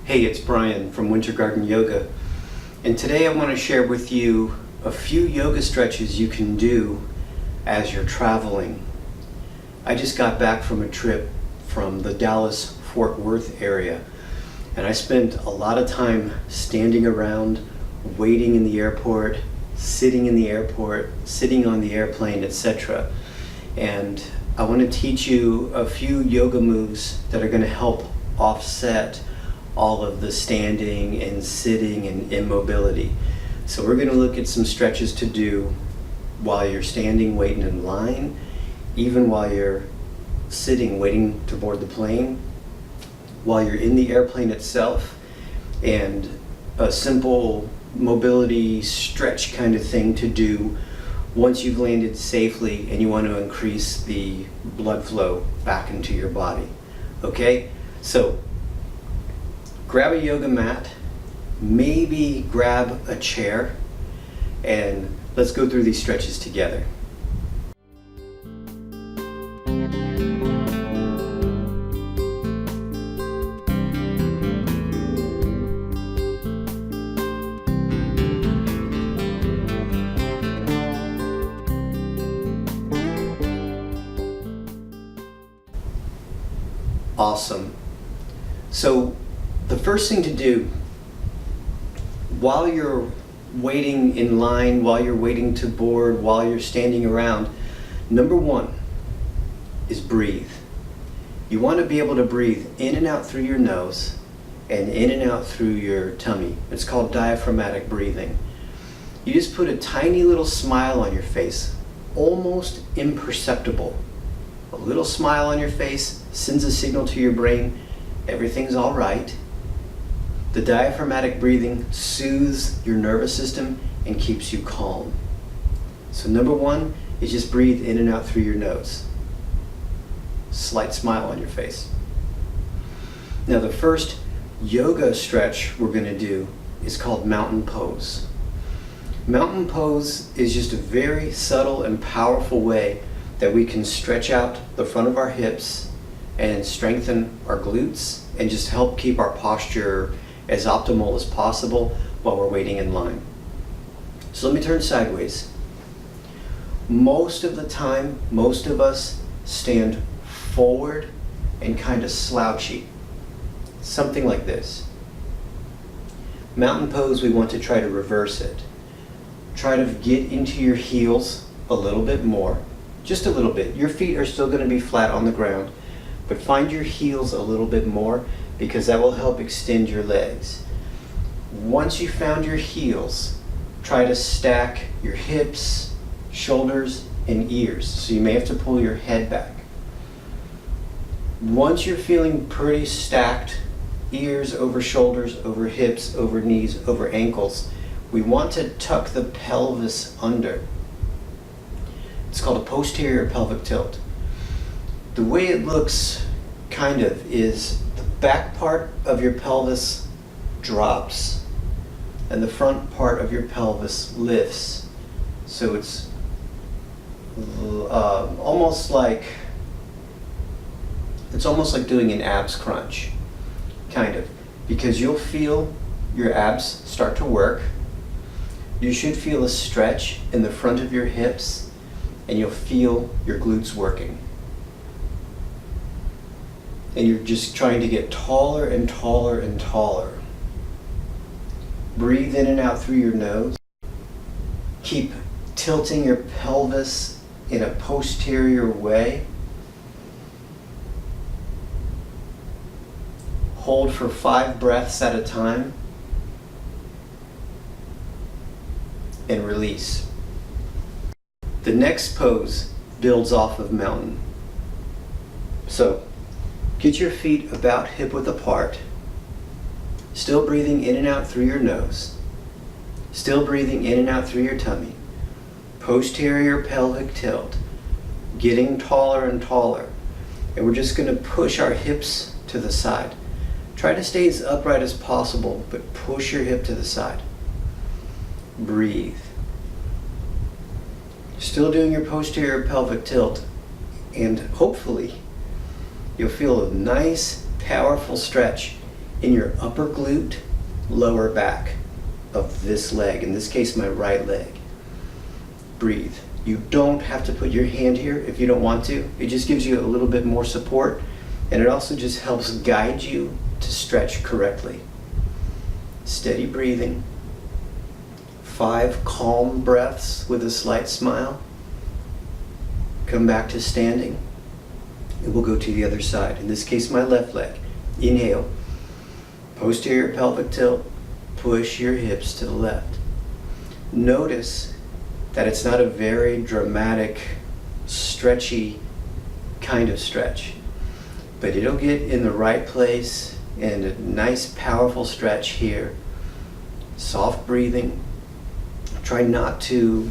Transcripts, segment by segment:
Hey, it's Brian from Winter Garden Yoga, and today I want to share with you a few yoga stretches you can do as you're traveling. I just got back from a trip from the Dallas-Fort Worth area, and I spent a lot of time standing around, waiting in the airport, sitting in the airport, sitting on the airplane, etc. And I want to teach you a few yoga moves that are going to help offset all of the standing and sitting and immobility. So we're going to look at some stretches to do while you're standing waiting in line, even while you're sitting waiting to board the plane, while you're in the airplane itself, and a simple mobility stretch kind of thing to do once you've landed safely and you want to increase the blood flow back into your body. Okay, so grab a yoga mat, maybe grab a chair, and let's go through these stretches together. Awesome. So the first thing to do while you're waiting in line, while you're waiting to board, while you're standing around, number one is breathe. You want to be able to breathe in and out through your nose and in and out through your tummy. It's called diaphragmatic breathing. You just put a tiny little smile on your face, almost imperceptible. A little smile on your face sends a signal to your brain, everything's all right. The diaphragmatic breathing soothes your nervous system and keeps you calm. So number one is just breathe in and out through your nose. Slight smile on your face. Now the first yoga stretch we're going to do is called mountain pose. Mountain pose is just a very subtle and powerful way that we can stretch out the front of our hips and strengthen our glutes and just help keep our posture as optimal as possible while we're waiting in line. So let me turn sideways. Most of the time, most of us stand forward and kind of slouchy. Something like this. Mountain pose, we want to try to reverse it. Try to get into your heels a little bit more. Just a little bit. Your feet are still going to be flat on the ground, but find your heels a little bit more because that will help extend your legs. Once you found your heels, try to stack your hips, shoulders, and ears. So you may have to pull your head back. Once you're feeling pretty stacked, ears over shoulders, over hips, over knees, over ankles, we want to tuck the pelvis under. It's called a posterior pelvic tilt. The way it looks kind of is the back part of your pelvis drops and the front part of your pelvis lifts. So it's almost like doing an abs crunch, kind of, because you'll feel your abs start to work. You should feel a stretch in the front of your hips, and you'll feel your glutes working. And you're just trying to get taller and taller and taller. Breathe in and out through your nose. Keep tilting your pelvis in a posterior way. Hold for 5 breaths at a time. And release. The next pose builds off of mountain. So get your feet about hip width apart, still breathing in and out through your nose, still breathing in and out through your tummy. Posterior pelvic tilt, getting taller and taller. And we're just going to push our hips to the side. Try to stay as upright as possible, but push your hip to the side. Breathe. Still doing your posterior pelvic tilt, and hopefully you'll feel a nice, powerful stretch in your upper glute, lower back of this leg, in this case my right leg. Breathe. You don't have to put your hand here if you don't want to. It just gives you a little bit more support, and it also just helps guide you to stretch correctly. Steady breathing. 5 calm breaths with a slight smile. Come back to standing, and we'll go to the other side. In this case, my left leg. Inhale. Posterior pelvic tilt. Push your hips to the left. Notice that it's not a very dramatic, stretchy kind of stretch, but it'll get in the right place and a nice, powerful stretch here. Soft breathing. Try not to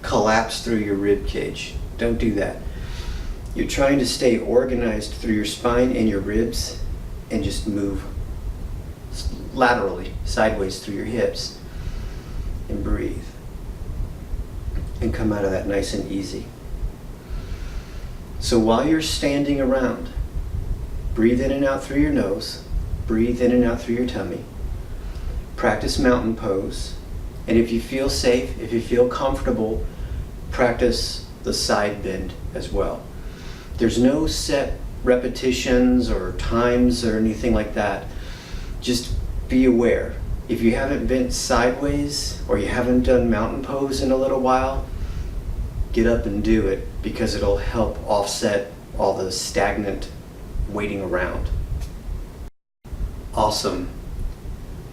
collapse through your rib cage. Don't do that. You're trying to stay organized through your spine and your ribs and just move laterally, sideways through your hips, and breathe. And come out of that nice and easy. So while you're standing around, breathe in and out through your nose, breathe in and out through your tummy. Practice mountain pose. And if you feel safe, if you feel comfortable, practice the side bend as well. There's no set repetitions or times or anything like that. Just be aware. If you haven't bent sideways or you haven't done mountain pose in a little while, get up and do it, because it'll help offset all the stagnant waiting around. Awesome.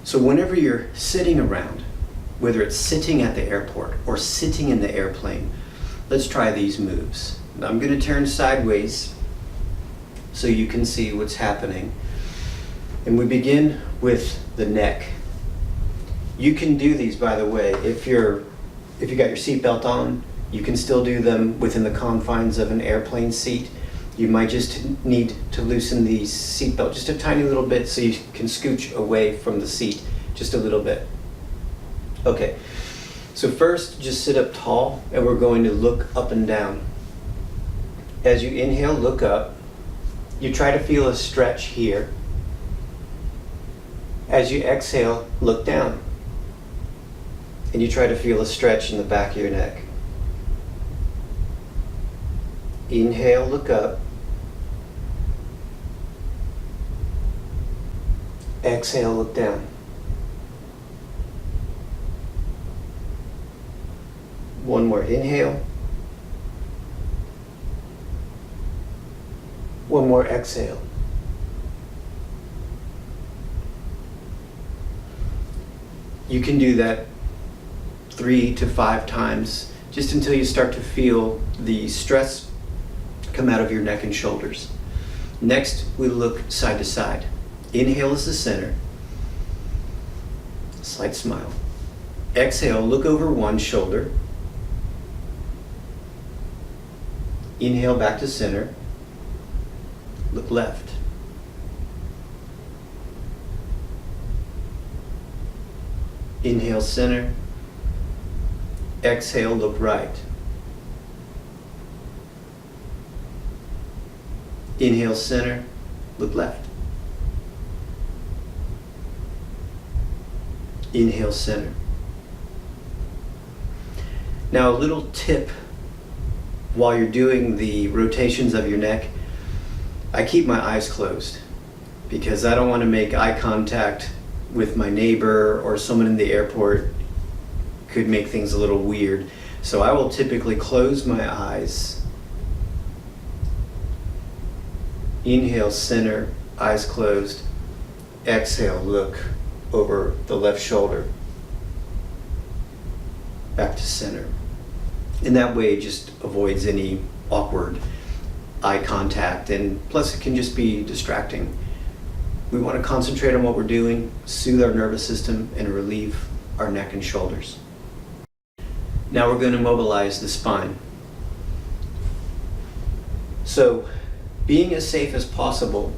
So whenever you're sitting around, whether it's sitting at the airport or sitting in the airplane, let's try these moves. I'm going to turn sideways so you can see what's happening. And we begin with the neck. You can do these, by the way, if you got your seatbelt on. You can still do them within the confines of an airplane seat. You might just need to loosen the seatbelt just a tiny little bit so you can scooch away from the seat just a little bit. Okay, so first just sit up tall, and we're going to look up and down. As you inhale, look up. You try to feel a stretch here. As you exhale, look down. And you try to feel a stretch in the back of your neck. Inhale, look up. Exhale, look down. One more inhale. One more exhale. You can do that 3 to 5 times, just until you start to feel the stress come out of your neck and shoulders. Next, we look side to side. Inhale is the center. Slight smile. Exhale, look over one shoulder. Inhale back to center. Look left. Inhale center. Exhale, look right. Inhale center, look left. Inhale center. Now a little tip while you're doing the rotations of your neck, I keep my eyes closed because I don't want to make eye contact with my neighbor or someone in the airport. Could make things a little weird. So I will typically close my eyes. Inhale, center, eyes closed. Exhale, look over the left shoulder. Back to center. And that way it just avoids any awkward eye contact, and plus it can just be distracting. We want to concentrate on what we're doing, soothe our nervous system, and relieve our neck and shoulders. Now we're going to mobilize the spine. So, being as safe as possible,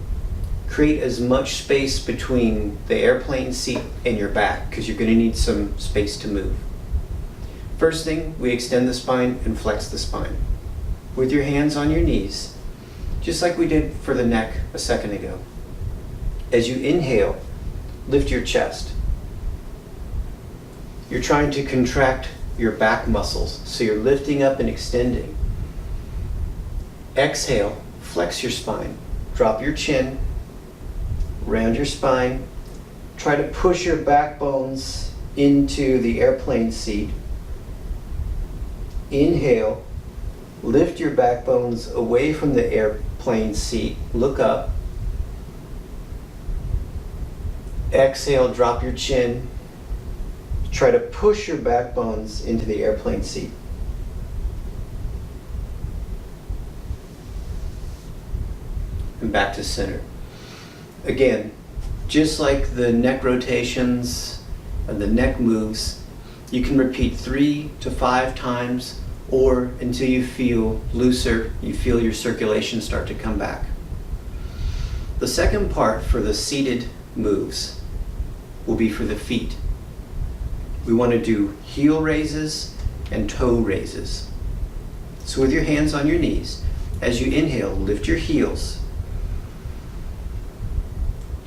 create as much space between the airplane seat and your back, because you're going to need some space to move. First thing, we extend the spine and flex the spine. With your hands on your knees, just like we did for the neck a second ago. As you inhale, lift your chest. You're trying to contract your back muscles, so you're lifting up and extending. Exhale, flex your spine. Drop your chin, round your spine. Try to push your backbones into the airplane seat. Inhale, lift your backbones away from the airplane seat. Look up. Exhale, drop your chin. Try to push your backbones into the airplane seat. And back to center. Again, just like the neck rotations and the neck moves, you can repeat 3 to 5 times, or until you feel looser, you feel your circulation start to come back. The second part for the seated moves will be for the feet. We want to do heel raises and toe raises. So with your hands on your knees, as you inhale, lift your heels.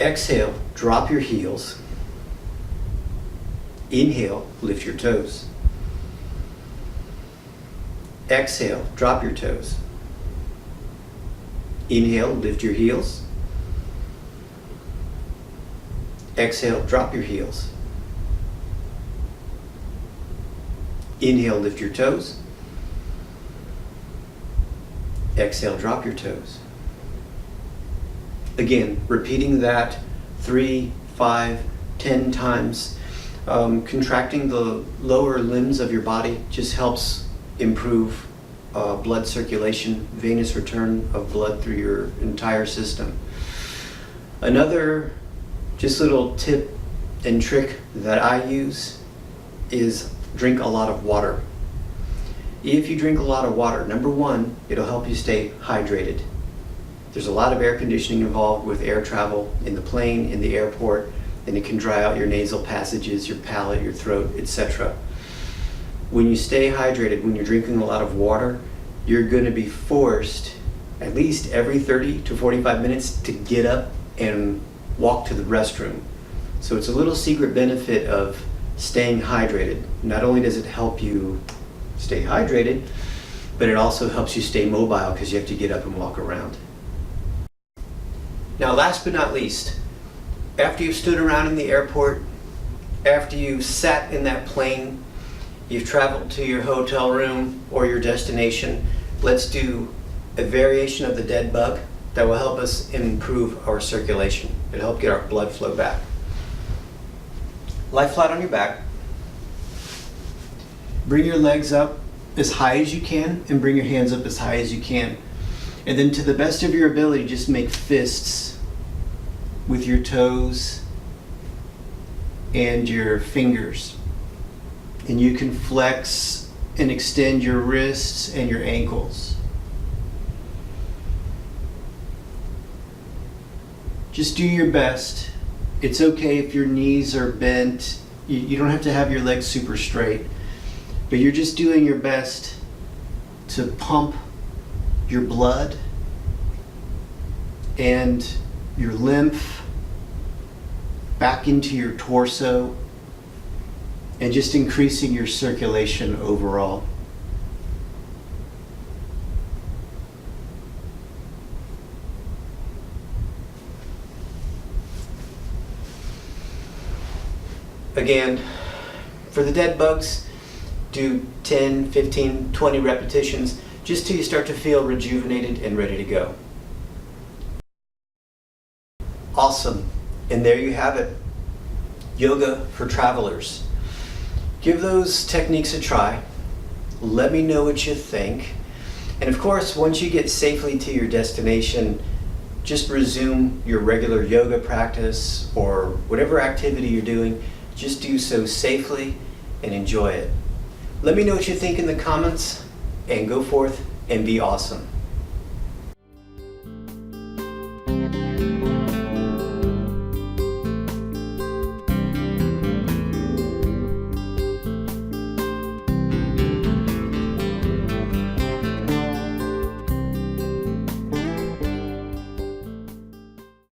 Exhale, drop your heels. Inhale, lift your toes. Exhale, drop your toes. Inhale, lift your heels. Exhale, drop your heels. Inhale, lift your toes. Exhale, drop your toes. Again, repeating that 3, 5, 10 times. Contracting the lower limbs of your body just helps improve blood circulation, venous return of blood through your entire system. Another just little tip and trick that I use is drink a lot of water. If you drink a lot of water, number one, it'll help you stay hydrated. There's a lot of air conditioning involved with air travel in the plane, in the airport, and it can dry out your nasal passages, your palate, your throat, etc. When you stay hydrated, when you're drinking a lot of water, you're going to be forced at least every 30 to 45 minutes to get up and walk to the restroom. So it's a little secret benefit of staying hydrated. Not only does it help you stay hydrated, but it also helps you stay mobile because you have to get up and walk around. Now, last but not least, after you've stood around in the airport, after you've sat in that plane, you've traveled to your hotel room or your destination, let's do a variation of the dead bug that will help us improve our circulation. It'll help get our blood flow back. Lie flat on your back. Bring your legs up as high as you can and bring your hands up as high as you can. And then to the best of your ability, just make fists with your toes and your fingers. And you can flex and extend your wrists and your ankles. Just do your best. It's okay if your knees are bent. You don't have to have your legs super straight, but you're just doing your best to pump your blood and your lymph back into your torso and just increasing your circulation overall. Again, for the dead bugs, do 10, 15, 20 repetitions just till you start to feel rejuvenated and ready to go. Awesome. And there you have it. Yoga for travelers. Give those techniques a try. Let me know what you think. And of course, once you get safely to your destination, just resume your regular yoga practice or whatever activity you're doing. Just do so safely and enjoy it. Let me know what you think in the comments, and go forth and be awesome.